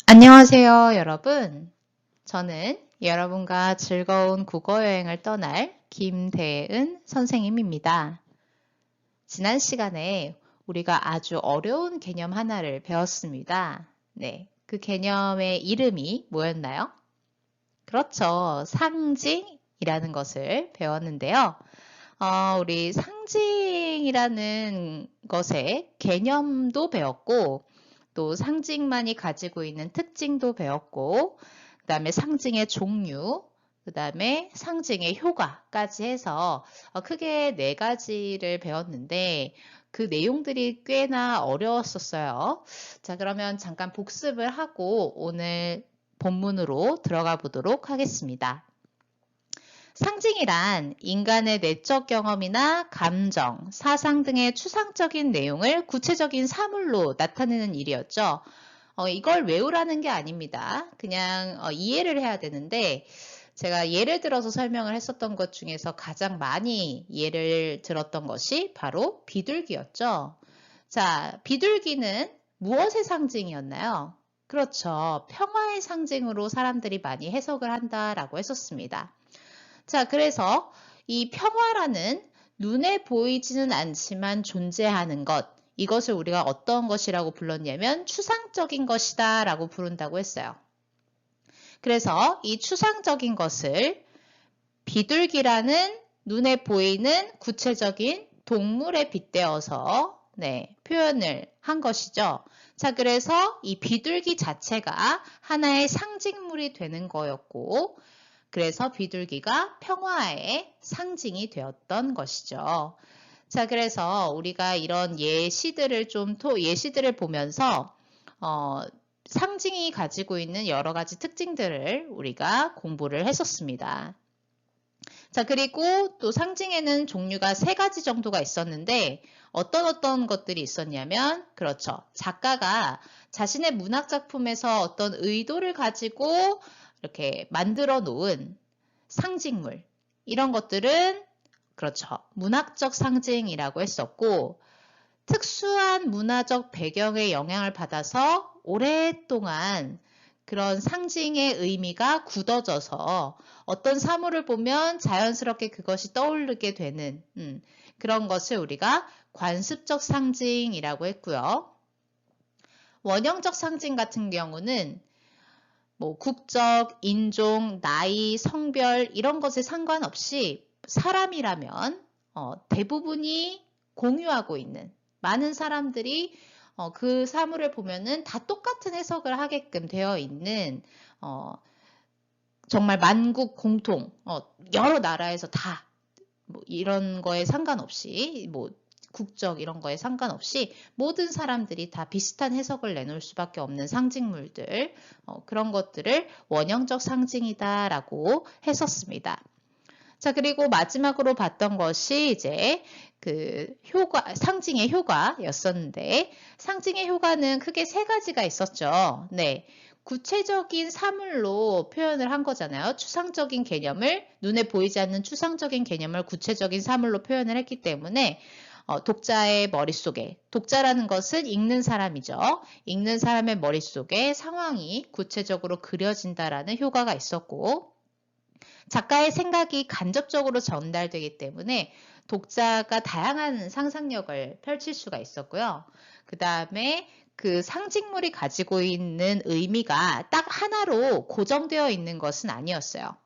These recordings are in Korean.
안녕하세요, 여러분. 저는 여러분과 즐거운 국어 여행을 떠날 김대은 선생님입니다. 지난 시간에 우리가 아주 어려운 개념 하나를 배웠습니다. 네, 그 개념의 이름이 뭐였나요? 그렇죠. 상징이라는 것을 배웠는데요. 우리 상징이라는 것의 개념도 배웠고, 또 상징만이 가지고 있는 특징도 배웠고, 그 다음에 상징의 종류, 그 다음에 상징의 효과까지 해서 크게 4가지를 배웠는데, 그 내용들이 꽤나 어려웠었어요. 자, 그러면 잠깐 복습을 하고 오늘 본문으로 들어가 보도록 하겠습니다. 상징이란 인간의 내적 경험이나 감정, 사상 등의 추상적인 내용을 구체적인 사물로 나타내는 일이었죠. 이걸 외우라는 게 아닙니다. 그냥 이해를 해야 되는데 제가 예를 들어서 설명을 했었던 것 중에서 가장 많이 예를 들었던 것이 바로 비둘기였죠. 자, 비둘기는 무엇의 상징이었나요? 그렇죠. 평화의 상징으로 사람들이 많이 해석을 한다라고 했었습니다. 자, 그래서 이 평화라는 눈에 보이지는 않지만 존재하는 것, 이것을 우리가 어떤 것이라고 불렀냐면 추상적인 것이다 라고 부른다고 했어요. 그래서 이 추상적인 것을 비둘기라는 눈에 보이는 구체적인 동물에 빗대어서 표현을 한 것이죠. 자, 그래서 이 비둘기 자체가 하나의 상징물이 되는 거였고, 그래서 비둘기가 평화의 상징이 되었던 것이죠. 자, 그래서 우리가 이런 예시들을 예시들을 보면서 상징이 가지고 있는 여러 가지 특징들을 우리가 공부를 했었습니다. 자, 그리고 또 상징에는 종류가 3가지 정도가 있었는데 어떤 것들이 있었냐면, 그렇죠. 작가가 자신의 문학 작품에서 어떤 의도를 가지고 이렇게 만들어 놓은 상징물, 이런 것들은 그렇죠. 문학적 상징이라고 했었고, 특수한 문화적 배경의 영향을 받아서 오랫동안 그런 상징의 의미가 굳어져서 어떤 사물을 보면 자연스럽게 그것이 떠오르게 되는 그런 것을 우리가 관습적 상징이라고 했고요. 원형적 상징 같은 경우는 뭐 국적, 인종, 나이, 성별 이런 것에 상관없이 사람이라면 대부분이 공유하고 있는 많은 사람들이 그 사물을 보면은 다 똑같은 해석을 하게끔 되어 있는 정말 만국 공통 여러 나라에서 다 뭐 이런 거에 상관없이 뭐 국적 이런 거에 상관없이 모든 사람들이 다 비슷한 해석을 내놓을 수밖에 없는 상징물들 그런 것들을 원형적 상징이다라고 했었습니다. 자, 그리고 마지막으로 봤던 것이 이제 그 상징의 효과였었는데, 상징의 효과는 크게 3가지가 있었죠. 네. 구체적인 사물로 표현을 한 거잖아요. 추상적인 개념을, 눈에 보이지 않는 추상적인 개념을 구체적인 사물로 표현을 했기 때문에 독자의 머릿속에, 독자라는 것은 읽는 사람이죠. 읽는 사람의 머릿속에 상황이 구체적으로 그려진다라는 효과가 있었고, 작가의 생각이 간접적으로 전달되기 때문에 독자가 다양한 상상력을 펼칠 수가 있었고요. 그 다음에 그 상징물이 가지고 있는 의미가 딱 하나로 고정되어 있는 것은 아니었어요.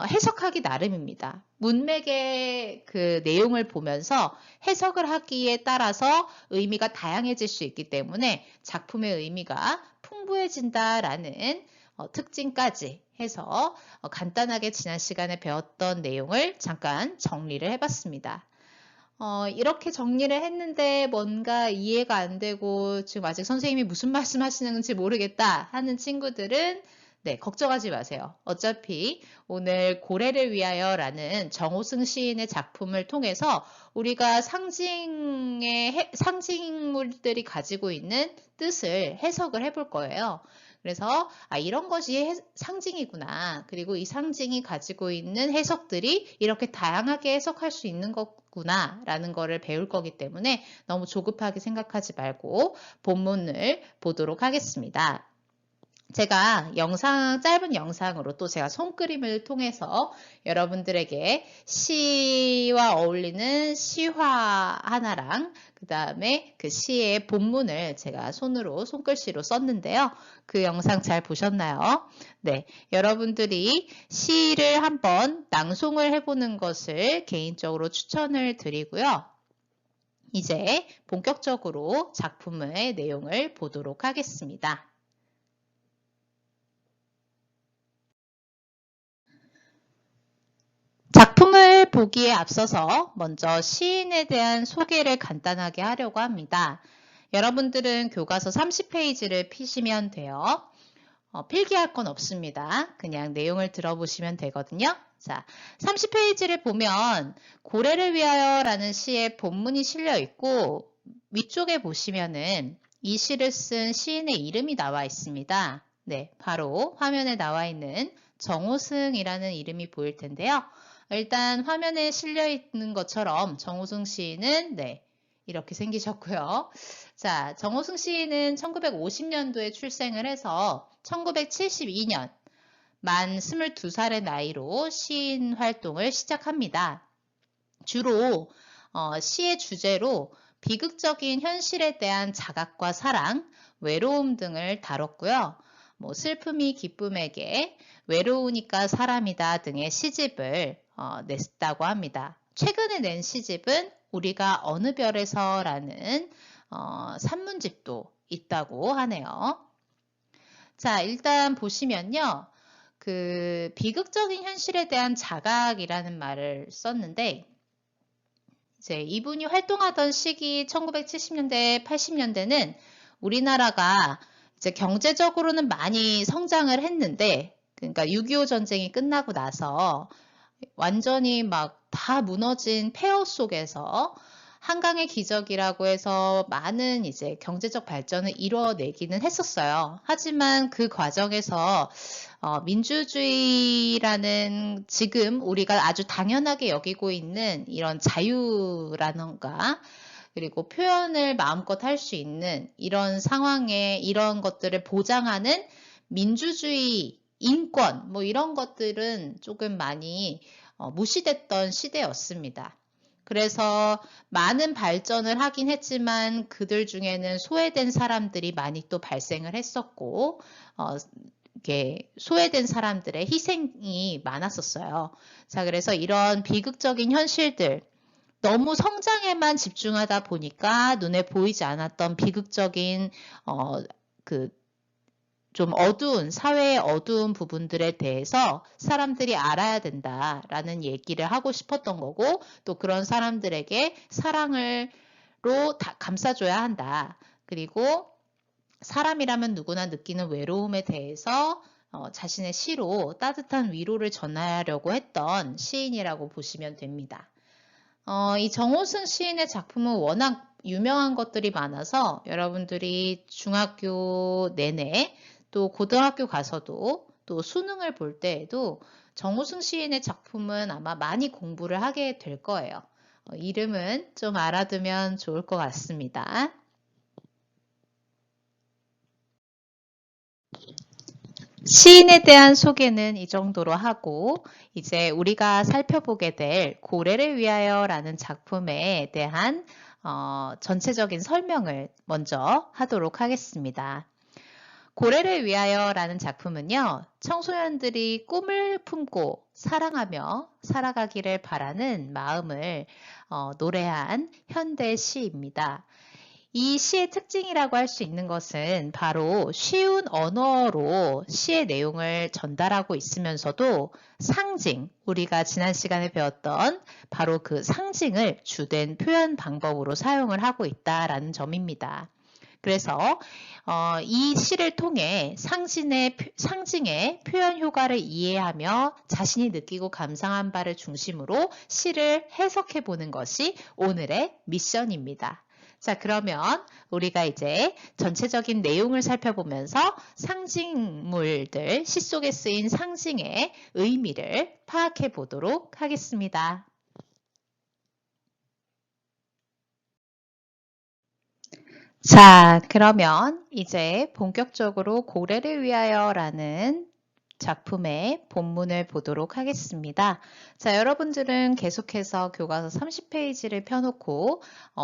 해석하기 나름입니다. 문맥의 그 내용을 보면서 해석을 하기에 따라서 의미가 다양해질 수 있기 때문에 작품의 의미가 풍부해진다라는 특징까지 해서 간단하게 지난 시간에 배웠던 내용을 잠깐 정리를 해봤습니다. 이렇게 정리를 했는데 뭔가 이해가 안 되고 지금 아직 선생님이 무슨 말씀 하시는지 모르겠다 하는 친구들은 걱정하지 마세요. 어차피 오늘 고래를 위하여 라는 정호승 시인의 작품을 통해서 우리가 상징물들이 가지고 있는 뜻을 해석을 해볼 거예요. 그래서 이런 것이 상징이구나. 그리고 이 상징이 가지고 있는 해석들이 이렇게 다양하게 해석할 수 있는 거구나 라는 거를 배울 거기 때문에 너무 조급하게 생각하지 말고 본문을 보도록 하겠습니다. 제가 짧은 영상으로 또 제가 손그림을 통해서 여러분들에게 시와 어울리는 시화 하나랑 그 다음에 그 시의 본문을 제가 손글씨로 썼는데요. 그 영상 잘 보셨나요? 네, 여러분들이 시를 한번 낭송을 해보는 것을 개인적으로 추천을 드리고요. 이제 본격적으로 작품의 내용을 보도록 하겠습니다. 작품을 보기에 앞서서 먼저 시인에 대한 소개를 간단하게 하려고 합니다. 여러분들은 교과서 30페이지를 피시면 돼요. 필기할 건 없습니다. 그냥 내용을 들어보시면 되거든요. 자, 30페이지를 보면 고래를 위하여 라는 시의 본문이 실려 있고 위쪽에 보시면은 이 시를 쓴 시인의 이름이 나와 있습니다. 네, 바로 화면에 나와 있는 정호승이라는 이름이 보일 텐데요. 일단 화면에 실려 있는 것처럼 정호승 시인은 네, 이렇게 생기셨고요. 자, 정호승 시인은 1950년도에 출생을 해서 1972년 만 22살의 나이로 시인 활동을 시작합니다. 주로 시의 주제로 비극적인 현실에 대한 자각과 사랑, 외로움 등을 다뤘고요. 슬픔이 기쁨에게, 외로우니까 사람이다 등의 시집을 냈다고 합니다. 최근에 낸 시집은 우리가 어느 별에서라는 산문집도 있다고 하네요. 자, 일단 보시면요. 그 비극적인 현실에 대한 자각이라는 말을 썼는데 이제 이분이 활동하던 시기 1970년대, 80년대는 우리나라가 이제 경제적으로는 많이 성장을 했는데 그러니까 6.25 전쟁이 끝나고 나서 완전히 막 다 무너진 폐허 속에서 한강의 기적이라고 해서 많은 이제 경제적 발전을 이뤄내기는 했었어요. 하지만 그 과정에서 민주주의라는 지금 우리가 아주 당연하게 여기고 있는 이런 자유라던가 그리고 표현을 마음껏 할 수 있는 이런 상황에 이런 것들을 보장하는 민주주의, 인권 이런 것들은 조금 많이 무시됐던 시대였습니다. 그래서 많은 발전을 하긴 했지만 그들 중에는 소외된 사람들이 많이 또 발생을 했었고 이게 소외된 사람들의 희생이 많았었어요. 자, 그래서 이런 비극적인 현실들 너무 성장에만 집중하다 보니까 눈에 보이지 않았던 비극적인 좀 어두운 사회의 어두운 부분들에 대해서 사람들이 알아야 된다라는 얘기를 하고 싶었던 거고 또 그런 사람들에게 사랑으로 다 감싸줘야 한다. 그리고 사람이라면 누구나 느끼는 외로움에 대해서 자신의 시로 따뜻한 위로를 전하려고 했던 시인이라고 보시면 됩니다. 이 정호승 시인의 작품은 워낙 유명한 것들이 많아서 여러분들이 중학교 내내 또 고등학교 가서도 또 수능을 볼 때에도 정호승 시인의 작품은 아마 많이 공부를 하게 될 거예요. 이름은 좀 알아두면 좋을 것 같습니다. 시인에 대한 소개는 이 정도로 하고 이제 우리가 살펴보게 될 고래를 위하여 라는 작품에 대한 전체적인 설명을 먼저 하도록 하겠습니다. 고래를 위하여 라는 작품은요. 청소년들이 꿈을 품고 사랑하며 살아가기를 바라는 마음을 노래한 현대 시입니다. 이 시의 특징이라고 할 수 있는 것은 바로 쉬운 언어로 시의 내용을 전달하고 있으면서도 상징, 우리가 지난 시간에 배웠던 바로 그 상징을 주된 표현 방법으로 사용을 하고 있다라는 점입니다. 그래서 이 시를 통해 상징의 표현 효과를 이해하며 자신이 느끼고 감상한 바를 중심으로 시를 해석해 보는 것이 오늘의 미션입니다. 자, 그러면 우리가 이제 전체적인 내용을 살펴보면서 상징물들, 시 속에 쓰인 상징의 의미를 파악해 보도록 하겠습니다. 자, 그러면 이제 본격적으로 고래를 위하여라는 작품의 본문을 보도록 하겠습니다. 자, 여러분들은 계속해서 교과서 30페이지를 펴놓고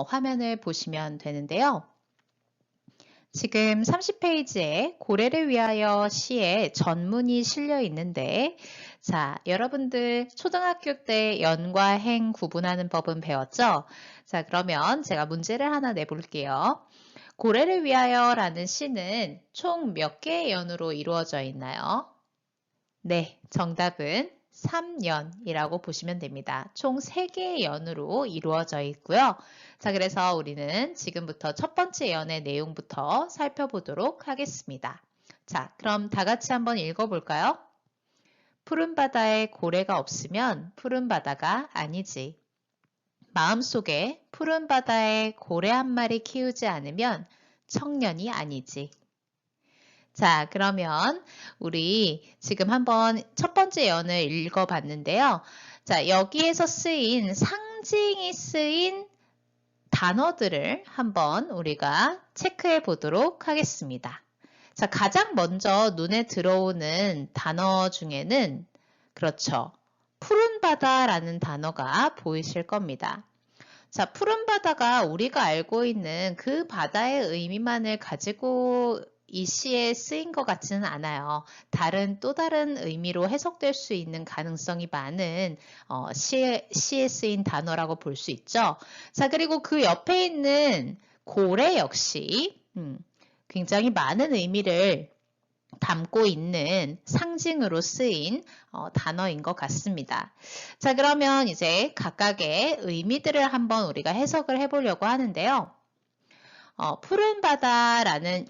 화면을 보시면 되는데요. 지금 30페이지에 고래를 위하여 시의 전문이 실려 있는데, 자, 여러분들 초등학교 때 연과 행 구분하는 법은 배웠죠? 자, 그러면 제가 문제를 하나 내볼게요. 고래를 위하여라는 시는 총 몇 개의 연으로 이루어져 있나요? 네, 정답은 3연이라고 보시면 됩니다. 총 3개의 연으로 이루어져 있고요. 자, 그래서 우리는 지금부터 첫 번째 연의 내용부터 살펴보도록 하겠습니다. 자, 그럼 다 같이 한번 읽어볼까요? 푸른 바다에 고래가 없으면 푸른 바다가 아니지. 마음속에 푸른 바다에 고래 한 마리 키우지 않으면 청년이 아니지. 자, 그러면 우리 지금 한번 첫 번째 연을 읽어봤는데요. 자, 여기에서 쓰인 상징이 쓰인 단어들을 한번 우리가 체크해 보도록 하겠습니다. 자, 가장 먼저 눈에 들어오는 단어 중에는 그렇죠. 푸른 바다라는 단어가 보이실 겁니다. 자, 푸른 바다가 우리가 알고 있는 그 바다의 의미만을 가지고 이 시에 쓰인 것 같지는 않아요. 또 다른 의미로 해석될 수 있는 가능성이 많은 시에 쓰인 단어라고 볼 수 있죠. 자, 그리고 그 옆에 있는 고래 역시 굉장히 많은 의미를 담고 있는 상징으로 쓰인 단어인 것 같습니다. 자, 그러면 이제 각각의 의미들을 한번 우리가 해석을 해보려고 하는데요. 푸른 바다라는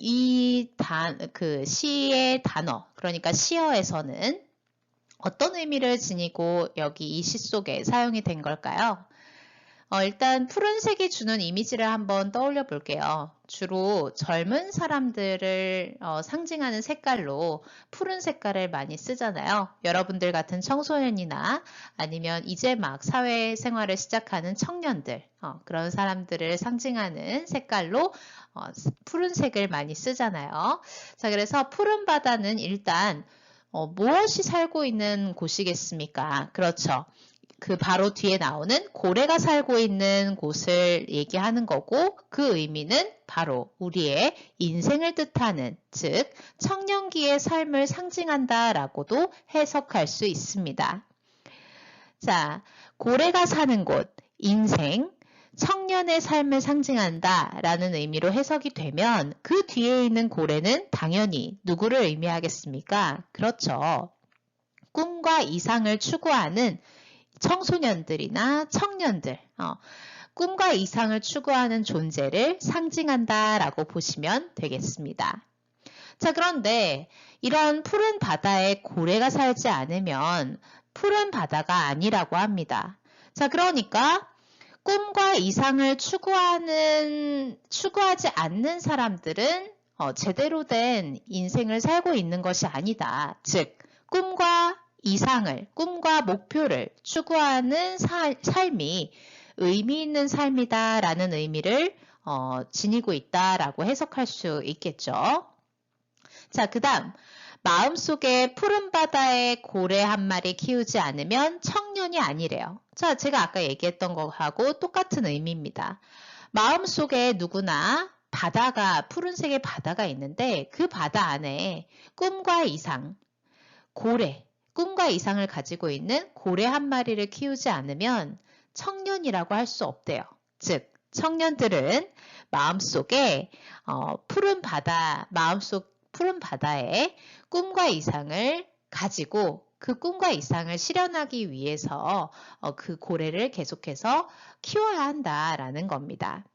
그 시의 단어, 그러니까 시어에서는 어떤 의미를 지니고 여기 이 시 속에 사용이 된 걸까요? 일단 푸른색이 주는 이미지를 한번 떠올려 볼게요. 주로 젊은 사람들을 상징하는 색깔로 푸른 색깔을 많이 쓰잖아요. 여러분들 같은 청소년이나 아니면 이제 막 사회생활을 시작하는 청년들, 그런 사람들을 상징하는 색깔로 푸른색을 많이 쓰잖아요. 자, 그래서 푸른 바다는 일단 무엇이 살고 있는 곳이겠습니까? 그렇죠. 그 바로 뒤에 나오는 고래가 살고 있는 곳을 얘기하는 거고 그 의미는 바로 우리의 인생을 뜻하는, 즉 청년기의 삶을 상징한다라고도 해석할 수 있습니다. 자, 고래가 사는 곳, 인생, 청년의 삶을 상징한다라는 의미로 해석이 되면 그 뒤에 있는 고래는 당연히 누구를 의미하겠습니까? 그렇죠. 꿈과 이상을 추구하는 청소년들이나 청년들, 꿈과 이상을 추구하는 존재를 상징한다라고 보시면 되겠습니다. 자, 그런데 이런 푸른 바다에 고래가 살지 않으면 푸른 바다가 아니라고 합니다. 자, 그러니까 꿈과 이상을 추구하지 않는 사람들은 제대로 된 인생을 살고 있는 것이 아니다. 즉, 꿈과 목표를 추구하는 삶이 의미 있는 삶이다라는 의미를 지니고 있다라고 해석할 수 있겠죠. 자, 그 다음 마음속에 푸른 바다에 고래 한 마리 키우지 않으면 청년이 아니래요. 자, 제가 아까 얘기했던 거하고 똑같은 의미입니다. 마음속에 누구나 푸른색의 바다가 있는데 그 바다 안에 꿈과 이상을 가지고 있는 고래 한 마리를 키우지 않으면 청년이라고 할 수 없대요. 즉, 청년들은 마음속에 푸른 바다에 꿈과 이상을 가지고 그 꿈과 이상을 실현하기 위해서 그 고래를 계속해서 키워야 한다라는 겁니다.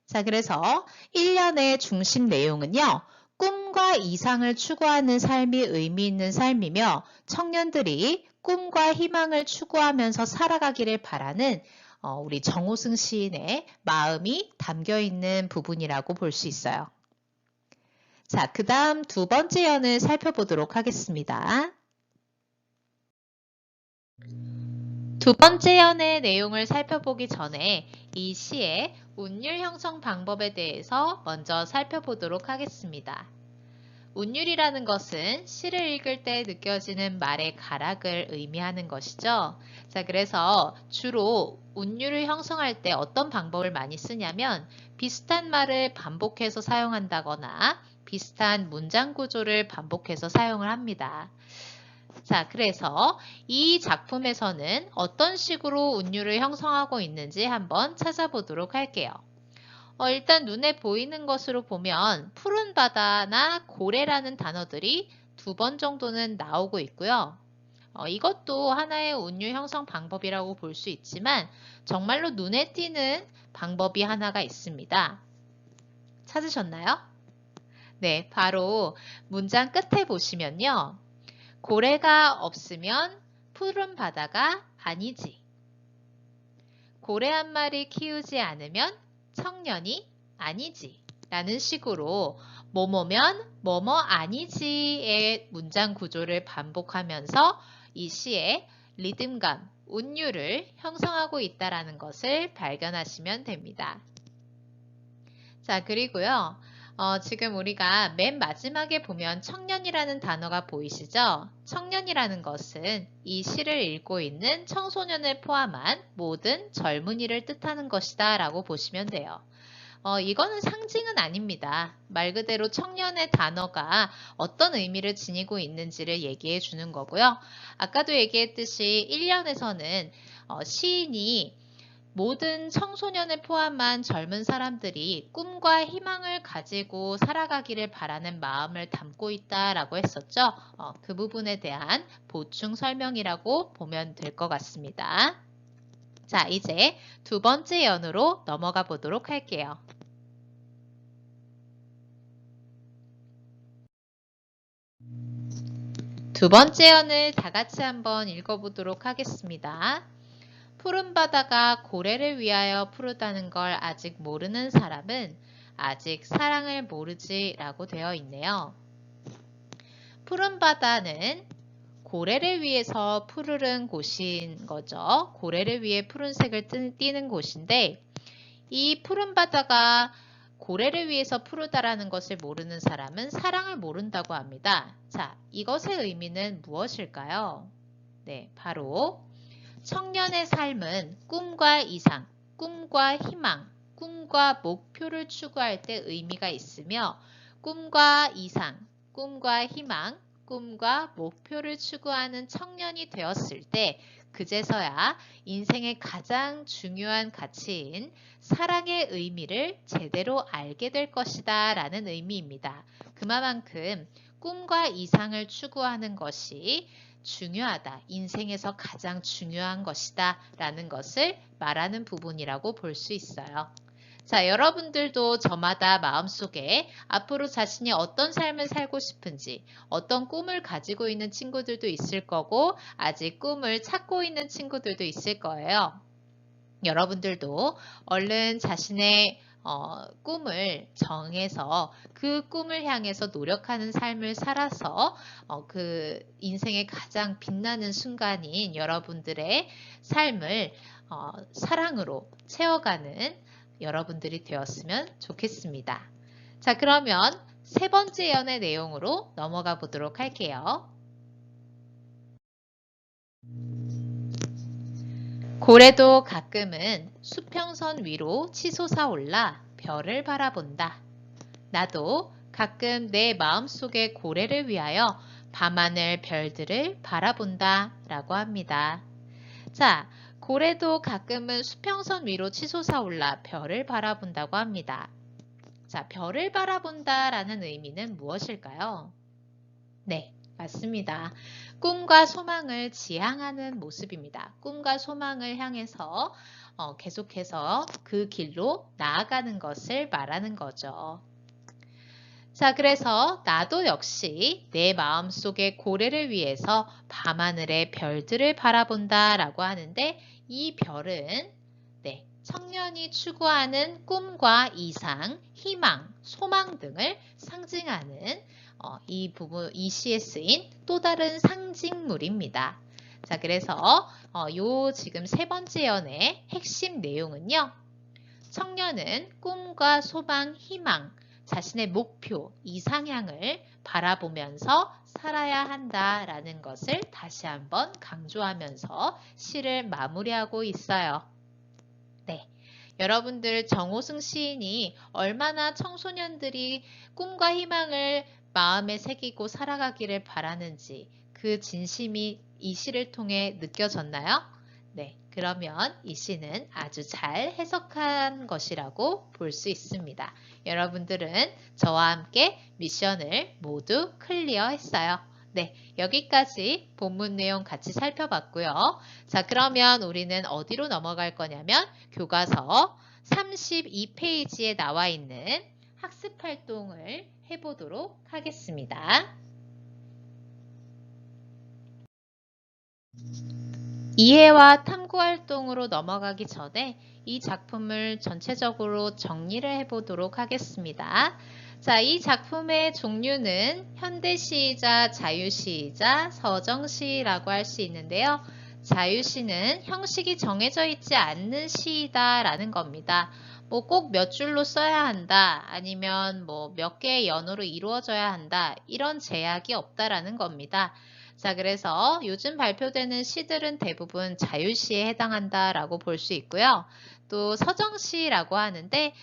자, 그래서 1년의 중심 내용은요. 꿈과 이상을 추구하는 삶이 의미 있는 삶이며 청년들이 꿈과 희망을 추구하면서 살아가기를 바라는 우리 정호승 시인의 마음이 담겨 있는 부분이라고 볼 수 있어요. 자, 그 다음 두 번째 연을 살펴보도록 하겠습니다. 두 번째 연의 내용을 살펴보기 전에 이 시의 운율 형성 방법에 대해서 먼저 살펴보도록 하겠습니다. 운율이라는 것은 시를 읽을 때 느껴지는 말의 가락을 의미하는 것이죠. 자, 그래서 주로 운율을 형성할 때 어떤 방법을 많이 쓰냐면 비슷한 말을 반복해서 사용한다거나 비슷한 문장 구조를 반복해서 사용을 합니다. 자, 그래서 이 작품에서는 어떤 식으로 운율을 형성하고 있는지 한번 찾아보도록 할게요. 일단 눈에 보이는 것으로 보면 푸른 바다나 고래라는 단어들이 2번 정도는 나오고 있고요. 이것도 하나의 운율 형성 방법이라고 볼 수 있지만 정말로 눈에 띄는 방법이 하나가 있습니다. 찾으셨나요? 네, 바로 문장 끝에 보시면요. 고래가 없으면 푸른 바다가 아니지. 고래 한 마리 키우지 않으면 청년이 아니지 라는 식으로 뭐뭐면 뭐뭐 아니지의 문장 구조를 반복하면서 이 시의 리듬감, 운율을 형성하고 있다는 것을 발견하시면 됩니다. 자, 그리고요. 지금 우리가 맨 마지막에 보면 청년이라는 단어가 보이시죠? 청년이라는 것은 이 시를 읽고 있는 청소년을 포함한 모든 젊은이를 뜻하는 것이다 라고 보시면 돼요. 이거는 상징은 아닙니다. 말 그대로 청년의 단어가 어떤 의미를 지니고 있는지를 얘기해 주는 거고요. 아까도 얘기했듯이 1년에서는 시인이 모든 청소년을 포함한 젊은 사람들이 꿈과 희망을 가지고 살아가기를 바라는 마음을 담고 있다라고 했었죠. 그 부분에 대한 보충 설명이라고 보면 될 것 같습니다. 자, 이제 2번째 연으로 넘어가 보도록 할게요. 두 번째 연을 다 같이 한번 읽어보도록 하겠습니다. 푸른 바다가 고래를 위하여 푸르다는 걸 아직 모르는 사람은 아직 사랑을 모르지 라고 되어 있네요. 푸른 바다는 고래를 위해서 푸르른 곳인 거죠. 고래를 위해 푸른색을 띠는 곳인데 이 푸른 바다가 고래를 위해서 푸르다라는 것을 모르는 사람은 사랑을 모른다고 합니다. 자, 이것의 의미는 무엇일까요? 네, 바로 청년의 삶은 꿈과 이상, 꿈과 희망, 꿈과 목표를 추구할 때 의미가 있으며 꿈과 이상, 꿈과 희망, 꿈과 목표를 추구하는 청년이 되었을 때 그제서야 인생의 가장 중요한 가치인 사랑의 의미를 제대로 알게 될 것이다 라는 의미입니다. 그만큼 꿈과 이상을 추구하는 것이 중요하다. 인생에서 가장 중요한 것이다 라는 것을 말하는 부분이라고 볼 수 있어요. 자, 여러분들도 저마다 마음속에 앞으로 자신이 어떤 삶을 살고 싶은지, 어떤 꿈을 가지고 있는 친구들도 있을 거고 아직 꿈을 찾고 있는 친구들도 있을 거예요. 여러분들도 얼른 자신의 꿈을 정해서 그 꿈을 향해서 노력하는 삶을 살아서 그 인생의 가장 빛나는 순간인 여러분들의 삶을 사랑으로 채워가는 여러분들이 되었으면 좋겠습니다. 자, 그러면 3번째 연의 내용으로 넘어가 보도록 할게요. 고래도 가끔은 수평선 위로 치솟아 올라 별을 바라본다. 나도 가끔 내 마음속의 고래를 위하여 밤하늘 별들을 바라본다 라고 합니다. 자, 고래도 가끔은 수평선 위로 치솟아 올라 별을 바라본다고 합니다. 자, 별을 바라본다 라는 의미는 무엇일까요? 네, 맞습니다. 꿈과 소망을 지향하는 모습입니다. 꿈과 소망을 향해서 계속해서 그 길로 나아가는 것을 말하는 거죠. 자, 그래서 나도 역시 내 마음속의 고래를 위해서 밤하늘의 별들을 바라본다 라고 하는데 이 별은 청년이 추구하는 꿈과 이상, 희망, 소망 등을 상징하는 이 시에 쓰인 또 다른 상징물입니다. 자, 그래서 요 지금 3번째 연의 핵심 내용은요. 청년은 꿈과 소망, 희망, 자신의 목표, 이상향을 바라보면서 살아야 한다라는 것을 다시 한번 강조하면서 시를 마무리하고 있어요. 네. 여러분들 정호승 시인이 얼마나 청소년들이 꿈과 희망을 마음에 새기고 살아가기를 바라는지 그 진심이 이 시를 통해 느껴졌나요? 네, 그러면 이 시는 아주 잘 해석한 것이라고 볼 수 있습니다. 여러분들은 저와 함께 미션을 모두 클리어했어요. 네, 여기까지 본문 내용 같이 살펴봤고요. 자, 그러면 우리는 어디로 넘어갈 거냐면 교과서 32페이지에 나와 있는 학습 활동을 해보도록 하겠습니다. 이해와 탐구 활동으로 넘어가기 전에 이 작품을 전체적으로 정리를 해보도록 하겠습니다. 자, 이 작품의 종류는 현대시이자 자유시이자 서정시라고 할 수 있는데요. 자유시는 형식이 정해져 있지 않는 시이다라는 겁니다. 뭐 꼭 몇 줄로 써야 한다, 아니면 뭐 몇 개의 연어로 이루어져야 한다, 이런 제약이 없다라는 겁니다. 자, 그래서 요즘 발표되는 시들은 대부분 자유시에 해당한다라고 볼 수 있고요. 또 서정시라고 하는데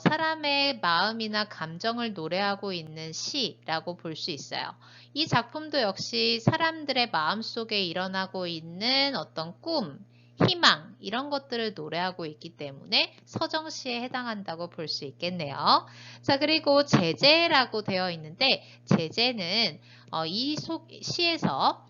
사람의 마음이나 감정을 노래하고 있는 시라고 볼 수 있어요. 이 작품도 역시 사람들의 마음속에 일어나고 있는 어떤 꿈, 희망 이런 것들을 노래하고 있기 때문에 서정시에 해당한다고 볼 수 있겠네요. 자, 그리고 제재라고 되어 있는데 제재는 이 시에서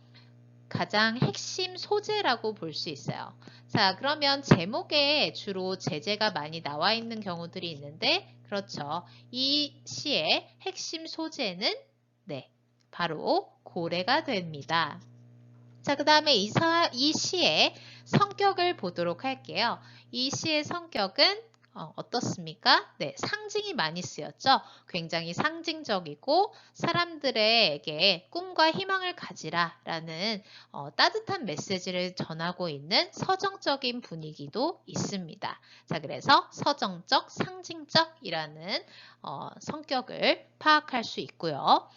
가장 핵심 소재라고 볼 수 있어요. 자, 그러면 제목에 주로 제재가 많이 나와 있는 경우들이 있는데 그렇죠. 이 시의 핵심 소재는 네, 바로 고래가 됩니다. 자, 그 다음에 이 시의 성격을 보도록 할게요. 이 시의 성격은 어떻습니까? 네, 상징이 많이 쓰였죠. 굉장히 상징적이고 사람들에게 꿈과 희망을 가지라 라는 따뜻한 메시지를 전하고 있는 서정적인 분위기도 있습니다. 자, 그래서 서정적, 상징적이라는 성격을 파악할 수 있고요.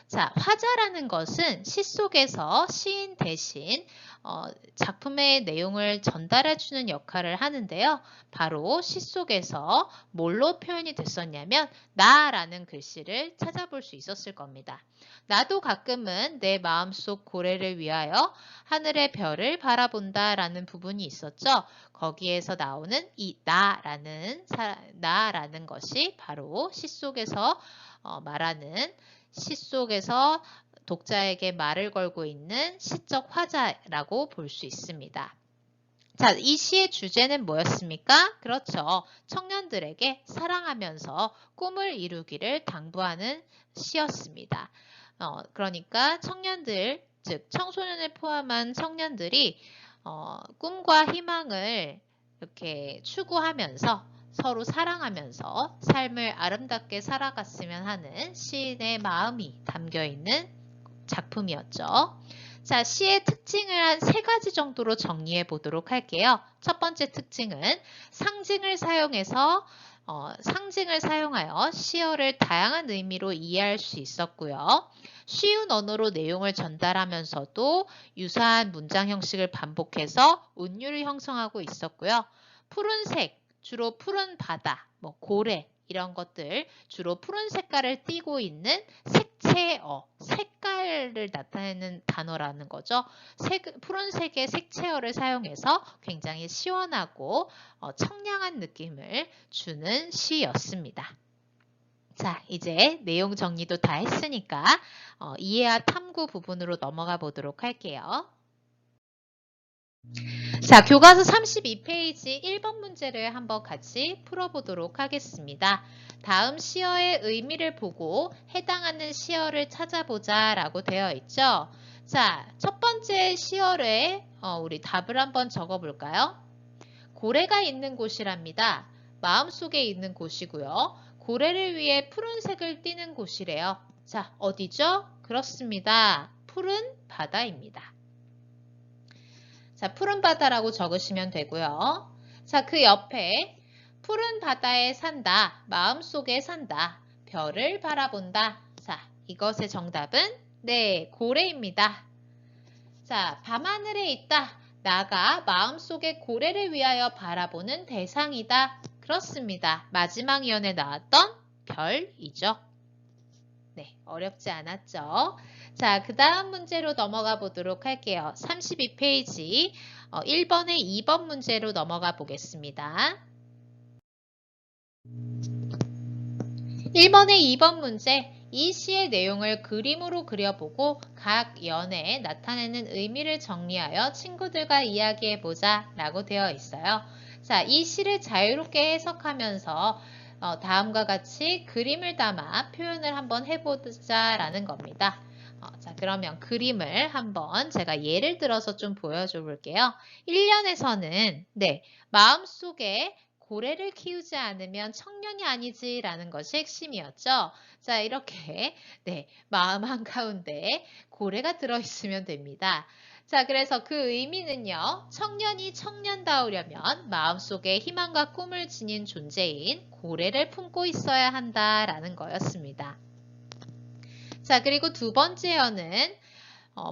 자, 화자라는 것은 시 속에서 시인 대신 작품의 내용을 전달해주는 역할을 하는데요. 바로 시 속에서 뭘로 표현이 됐었냐면 나라는 글씨를 찾아볼 수 있었을 겁니다. 나도 가끔은 내 마음속 고래를 위하여 하늘의 별을 바라본다 라는 부분이 있었죠. 거기에서 나오는 이 나라는 것이 바로 시 속에서 말하는 시 속에서 독자에게 말을 걸고 있는 시적 화자라고 볼 수 있습니다. 자, 이 시의 주제는 뭐였습니까? 그렇죠. 청년들에게 사랑하면서 꿈을 이루기를 당부하는 시였습니다. 그러니까 청년들, 즉 청소년을 포함한 청년들이 꿈과 희망을 이렇게 추구하면서 서로 사랑하면서 삶을 아름답게 살아갔으면 하는 시인의 마음이 담겨있는 작품이었죠. 자, 시의 특징을 한 3가지 정도로 정리해 보도록 할게요. 첫 번째 특징은 상징을 사용하여 시어를 다양한 의미로 이해할 수 있었고요. 쉬운 언어로 내용을 전달하면서도 유사한 문장 형식을 반복해서 운율을 형성하고 있었고요. 푸른색, 주로 푸른 바다, 고래 이런 것들 주로 푸른 색깔을 띠고 있는 색채어, 색깔을 나타내는 단어라는 거죠. 푸른색의 색채어를 사용해서 굉장히 시원하고 청량한 느낌을 주는 시였습니다. 자, 이제 내용 정리도 다 했으니까 이해와 탐구 부분으로 넘어가 보도록 할게요. 자, 교과서 32페이지 1번 문제를 한번 같이 풀어보도록 하겠습니다. 다음 시어의 의미를 보고 해당하는 시어를 찾아보자 라고 되어 있죠. 자, 첫 번째 시어에 우리 답을 한번 적어볼까요? 고래가 있는 곳이랍니다. 마음속에 있는 곳이고요. 고래를 위해 푸른색을 띠는 곳이래요. 자, 어디죠? 그렇습니다. 푸른 바다입니다. 자, 푸른 바다라고 적으시면 되고요. 자, 그 옆에 푸른 바다에 산다. 마음속에 산다. 별을 바라본다. 자, 이것의 정답은 네, 고래입니다. 자, 밤하늘에 있다. 나가 마음속의 고래를 위하여 바라보는 대상이다. 그렇습니다. 마지막 이연에 나왔던 별이죠. 네, 어렵지 않았죠? 자, 그 다음 문제로 넘어가 보도록 할게요. 32페이지 1번에 2번 문제로 넘어가 보겠습니다. 1번에 2번 문제. 이 시의 내용을 그림으로 그려보고 각 연에 나타내는 의미를 정리하여 친구들과 이야기해보자 라고 되어 있어요. 자, 이 시를 자유롭게 해석하면서 다음과 같이 그림을 담아 표현을 한번 해보자 라는 겁니다. 자, 그러면 그림을 한번 제가 예를 들어서 좀 보여줘 볼게요. 1년에서는 네, 마음속에 고래를 키우지 않으면 청년이 아니지라는 것이 핵심이었죠. 자, 이렇게 네, 마음 한가운데 고래가 들어있으면 됩니다. 자, 그래서 그 의미는요. 청년이 청년다우려면 마음속에 희망과 꿈을 지닌 존재인 고래를 품고 있어야 한다라는 거였습니다. 자, 그리고 두 번째어는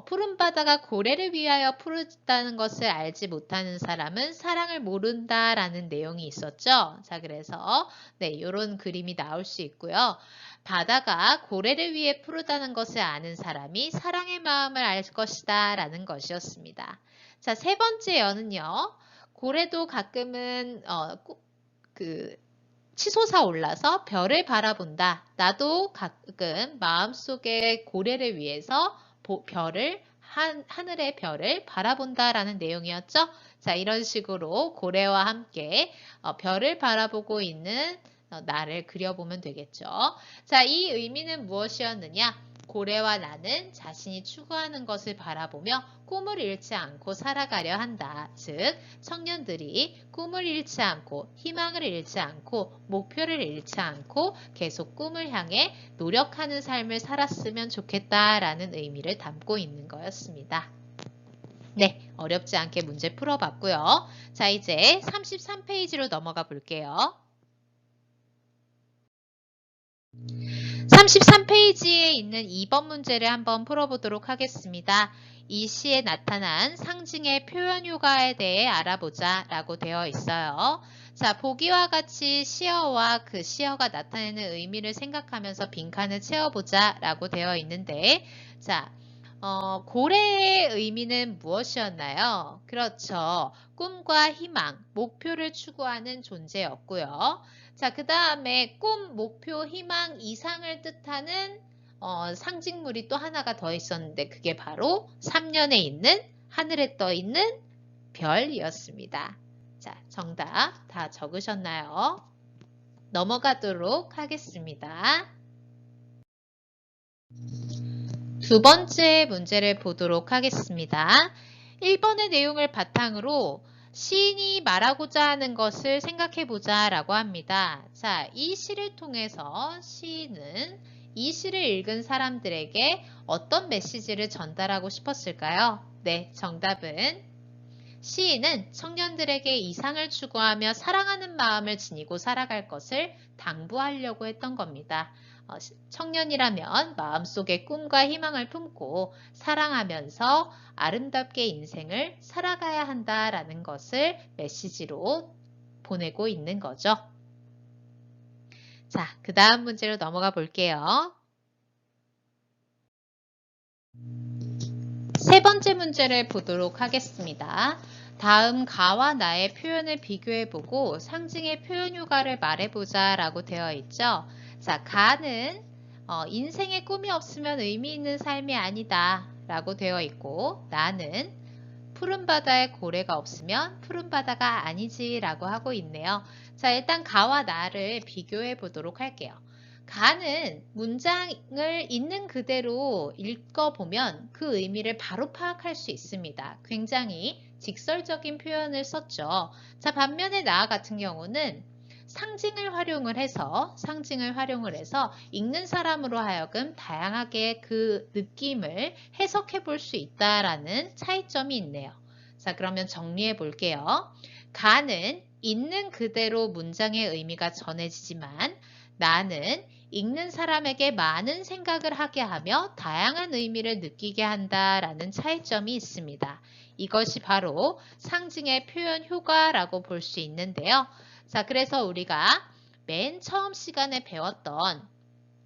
푸른 바다가 고래를 위하여 푸르다는 것을 알지 못하는 사람은 사랑을 모른다라는 내용이 있었죠. 자, 그래서 네, 이런 그림이 나올 수 있고요. 바다가 고래를 위해 푸르다는 것을 아는 사람이 사랑의 마음을 알 것이다 라는 것이었습니다. 자, 세 번째어는요. 고래도 가끔은 치솟아 올라서 별을 바라본다. 나도 가끔 마음속에 고래를 위해서 하늘의 별을 바라본다라는 내용이었죠. 자, 이런 식으로 고래와 함께 별을 바라보고 있는 나를 그려보면 되겠죠. 자, 이 의미는 무엇이었느냐? 고래와 나는 자신이 추구하는 것을 바라보며 꿈을 잃지 않고 살아가려 한다. 즉, 청년들이 꿈을 잃지 않고 희망을 잃지 않고 목표를 잃지 않고 계속 꿈을 향해 노력하는 삶을 살았으면 좋겠다라는 의미를 담고 있는 거였습니다. 네, 어렵지 않게 문제 풀어봤고요. 자, 이제 33페이지로 넘어가 볼게요. 33페이지에 있는 2번 문제를 한번 풀어보도록 하겠습니다. 이 시에 나타난 상징의 표현 효과에 대해 알아보자 라고 되어 있어요. 자, 보기와 같이 시어와 그 시어가 나타내는 의미를 생각하면서 빈칸을 채워보자 라고 되어 있는데, 자, 고래의 의미는 무엇이었나요? 그렇죠. 꿈과 희망, 목표를 추구하는 존재였고요. 자, 그 다음에 꿈, 목표, 희망, 이상을 뜻하는 상징물이 또 하나가 더 있었는데 그게 바로 3년에 있는 하늘에 떠 있는 별이었습니다. 자, 정답 다 적으셨나요? 넘어가도록 하겠습니다. 두 번째 문제를 보도록 하겠습니다. 1번의 내용을 바탕으로 시인이 말하고자 하는 것을 생각해보자 라고 합니다. 자, 이 시를 통해서 시인은 이 시를 읽은 사람들에게 어떤 메시지를 전달하고 싶었을까요? 네, 정답은 시인은 청년들에게 이상을 추구하며 사랑하는 마음을 지니고 살아갈 것을 당부하려고 했던 겁니다. 청년이라면 마음속에 꿈과 희망을 품고 사랑하면서 아름답게 인생을 살아가야 한다라는 것을 메시지로 보내고 있는 거죠. 자, 그 다음 문제로 넘어가 볼게요. 세 번째 문제를 보도록 하겠습니다. 다음 가와 나의 표현을 비교해보고 상징의 표현 효과를 말해보자 라고 되어 있죠. 자, 가는 인생에 꿈이 없으면 의미 있는 삶이 아니다 라고 되어 있고, 나는 푸른 바다에 고래가 없으면 푸른 바다가 아니지 라고 하고 있네요. 자, 일단 가와 나를 비교해 보도록 할게요. 가는 문장을 있는 그대로 읽어보면 그 의미를 바로 파악할 수 있습니다. 굉장히 직설적인 표현을 썼죠. 자, 반면에 나 같은 경우는 상징을 활용을 해서 읽는 사람으로 하여금 다양하게 그 느낌을 해석해 볼 수 있다라는 차이점이 있네요. 자, 그러면 정리해 볼게요. 가는 있는 그대로 문장의 의미가 전해지지만 나는 읽는 사람에게 많은 생각을 하게 하며 다양한 의미를 느끼게 한다라는 차이점이 있습니다. 이것이 바로 상징의 표현 효과라고 볼 수 있는데요. 자, 그래서 우리가 맨 처음 시간에 배웠던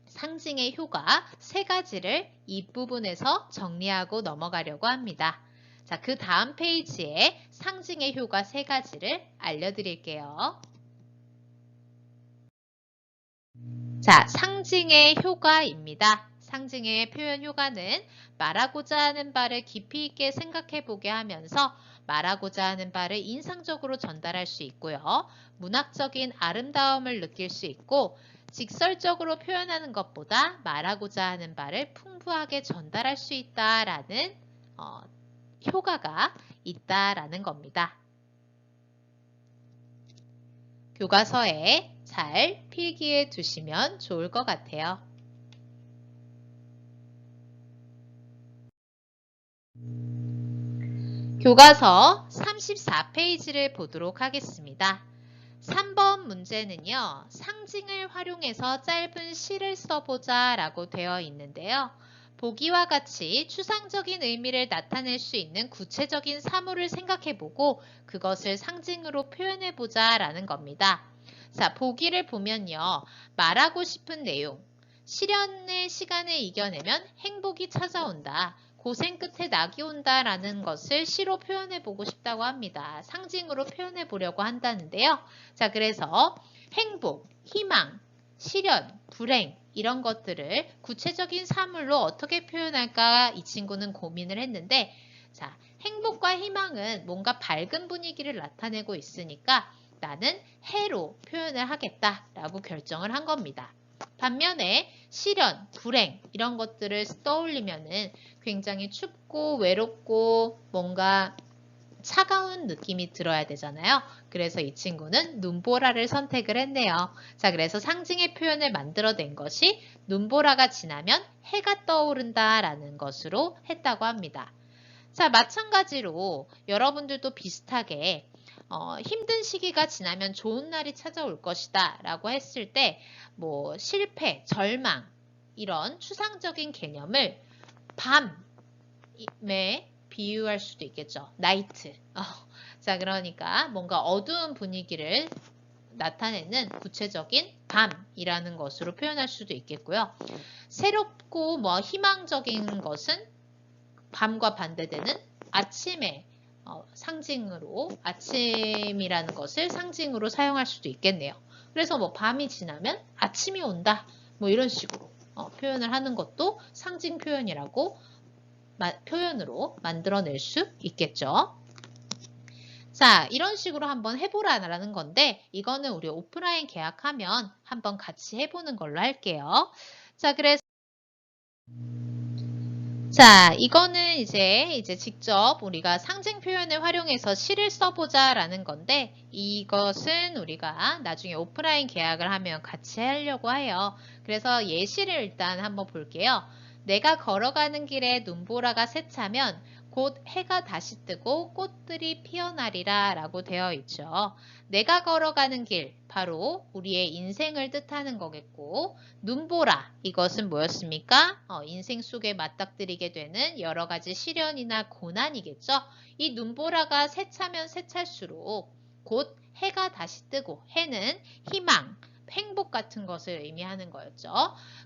상징의 효과 세 가지를 이 부분에서 정리하고 넘어가려고 합니다. 자, 그 다음 페이지에 상징의 효과 세 가지를 알려드릴게요. 자, 상징의 효과입니다. 상징의 표현 효과는 말하고자 하는 바를 깊이 있게 생각해 보게 하면서 말하고자 하는 바를 인상적으로 전달할 수 있고요. 문학적인 아름다움을 느낄 수 있고 직설적으로 표현하는 것보다 말하고자 하는 바를 풍부하게 전달할 수 있다라는 효과가 있다라는 겁니다. 교과서에 잘 필기해 두시면 좋을 것 같아요. 교과서 34페이지를 보도록 하겠습니다. 3번 문제는요. 상징을 활용해서 짧은 시를 써보자 라고 되어 있는데요. 보기와 같이 추상적인 의미를 나타낼 수 있는 구체적인 사물을 생각해보고 그것을 상징으로 표현해보자 라는 겁니다. 자, 보기를 보면요. 말하고 싶은 내용. 시련의 시간을 이겨내면 행복이 찾아온다. 고생 끝에 낙이 온다라는 것을 시로 표현해 보고 싶다고 합니다. 상징으로 표현해 보려고 한다는데요. 자, 그래서 행복, 희망, 시련, 불행 이런 것들을 구체적인 사물로 어떻게 표현할까 이 친구는 고민을 했는데 자, 행복과 희망은 뭔가 밝은 분위기를 나타내고 있으니까 나는 해로 표현을 하겠다라고 결정을 한 겁니다. 반면에 시련, 불행 이런 것들을 떠올리면은 굉장히 춥고 외롭고 뭔가 차가운 느낌이 들어야 되잖아요. 그래서 이 친구는 눈보라를 선택을 했네요. 자, 그래서 상징의 표현을 만들어낸 것이 눈보라가 지나면 해가 떠오른다라는 것으로 했다고 합니다. 자, 마찬가지로 여러분들도 비슷하게 힘든 시기가 지나면 좋은 날이 찾아올 것이다 라고 했을 때 뭐 실패, 절망 이런 추상적인 개념을 밤에 비유할 수도 있겠죠. 나이트. 자, 그러니까 뭔가 어두운 분위기를 나타내는 구체적인 밤이라는 것으로 표현할 수도 있겠고요. 새롭고 뭐 희망적인 것은 밤과 반대되는 아침의 상징으로 아침이라는 것을 상징으로 사용할 수도 있겠네요. 그래서 뭐 밤이 지나면 아침이 온다. 뭐 이런 식으로 표현을 하는 것도 상징 표현이라고 표현으로 만들어낼 수 있겠죠. 자, 이런 식으로 한번 해보라는 건데 이거는 우리 오프라인 계약하면 한번 같이 해보는 걸로 할게요. 자, 그래서 자, 이거는 이제 직접 우리가 상징 표현을 활용해서 시를 써보자라는 건데 이것은 우리가 나중에 오프라인 계약을 하면 같이 하려고 해요. 그래서 예시를 일단 한번 볼게요. 내가 걸어가는 길에 눈보라가 새차면 곧 해가 다시 뜨고 꽃들이 피어나리라 라고 되어 있죠. 내가 걸어가는 길, 바로 우리의 인생을 뜻하는 거겠고 눈보라, 이것은 뭐였습니까? 인생 속에 맞닥뜨리게 되는 여러 가지 시련이나 고난이겠죠. 이 눈보라가 새차면 새찰수록 곧 해가 다시 뜨고 해는 희망, 행복 같은 것을 의미하는 거였죠.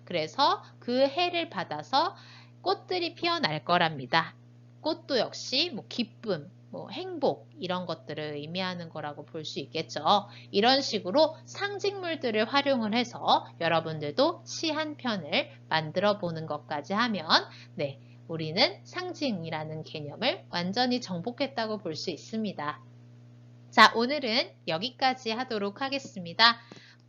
그래서 그 해를 받아서 꽃들이 피어날 거랍니다. 꽃도 역시 뭐 기쁨, 뭐 행복 이런 것들을 의미하는 거라고 볼 수 있겠죠. 이런 식으로 상징물들을 활용을 해서 여러분들도 시 한 편을 만들어 보는 것까지 하면 네, 우리는 상징이라는 개념을 완전히 정복했다고 볼 수 있습니다. 자, 오늘은 여기까지 하도록 하겠습니다.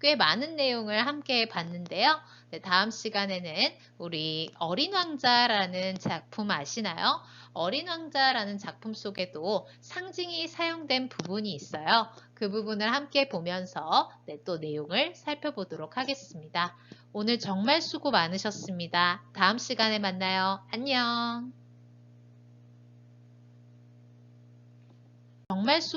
꽤 많은 내용을 함께 봤는데요. 네, 다음 시간에는 우리 어린 왕자라는 작품 아시나요? 어린 왕자라는 작품 속에도 상징이 사용된 부분이 있어요. 그 부분을 함께 보면서 네, 또 내용을 살펴보도록 하겠습니다. 오늘 정말 수고 많으셨습니다. 다음 시간에 만나요. 안녕. 정말 수고